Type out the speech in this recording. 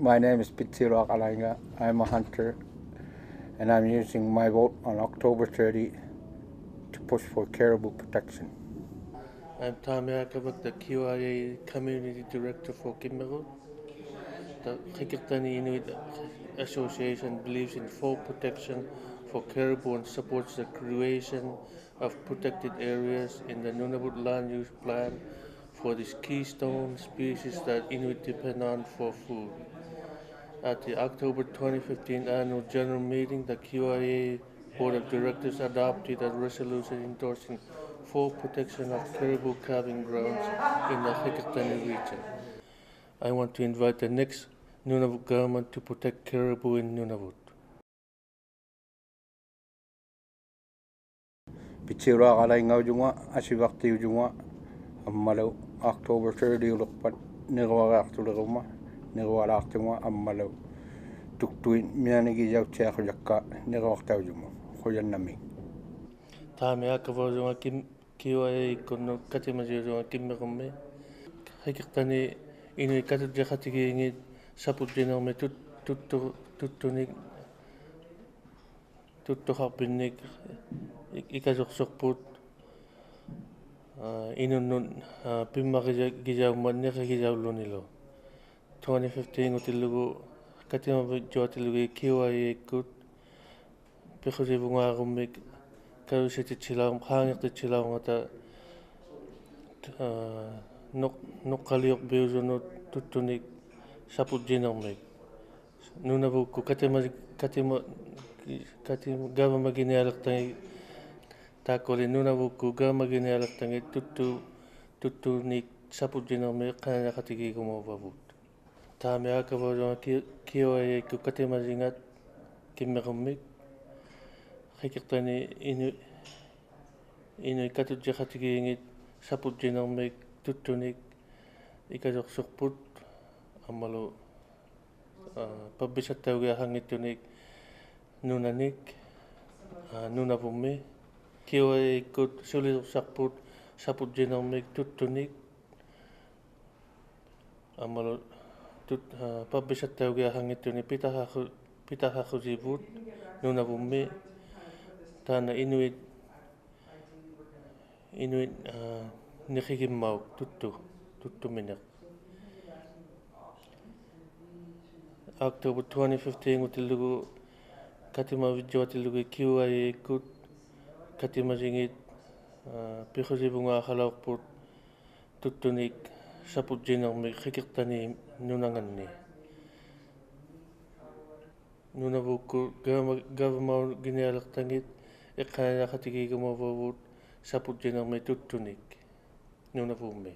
My name is ᕿကိᓅᕗ. I'm a hunter, and I'm using my vote on October 30 to push for caribou protection. I'm tāᒃකුअ, the QIA Community Director for Qikiqtani. The Qikiqtani Inuit Association believes in full protection for caribou and supports the creation of protected areas in the Nunavut land use plan for this keystone species that Inuit depend on for food. At the October 2015 annual general meeting, the QIA Board of Directors adopted a resolution endorsing full protection of caribou calving grounds in the Qikiqtani region. I want to invite the next Nunavut government to protect caribou in Nunavut. ᕿကိᓅᕗ асивартиужуга аммалу October 30 улерпат неруариартулерuma неруалаартуга аммалу તુৎતુиৎ мианигисаутсиақулакка неруартаужума ᓄна미ᒃ තාᒃකුअ QIA иккунну կատիմариуруга киммеқумми Qikiqtani Inuit क़атутиқатигиингит ᓴᐳტиауᵐ તુৎતુиৎ તુৎтухарпинник икассорсорпут ᓄнуᓄᓐ પિᔁಯಿᕗ᷅ ниқигисауллунилу 2015 утиллугу қатимавитсуатиллуги QIA иккут пихусивунгааруммик кависатитсилаарум хаангертитсилаарунгата ноққалиорбиусунут તુৎતુиৎ ᓴᐳტиауᵐ Nunavutku гаавамагиниалертаги тааккули Nunavutku гаамагиниалертаги તુৎતુиৎ ᓴᐳтиауᵐ эққанаақатигигумававут තාᒃකුअ QIA икку қатимасингат киммеқуммик Qikiqtani Inuit क़атутиқатигиингит ᓴᐳтиауᵐ તુৎતુиৎ икассорсорпут аммалу паббисаттаугиахангиттуник ᓄнаниᒃ ᓄнавумми QIA иккут сулисерсарпут ᓴᐳтиауᵐ તુৎતુиৎ аммалу паббисаттаугиахангиттуни питахахусивут ᓄнавумми таана Inuit нихигиммаук туттуминеқ October 2015 утиллугу катимавитсуатиллуги QIA иккут катимасингит пихусивунгааралаорпут તુৎતુиৎ ᓴᐳтиауᵐ Qikiqtani нунанганни Nunavutku гаавамагиниалертангит эққанаақатигигумававут ᓴᐳтиауᵐ તુৎતુиৎ Nunavummi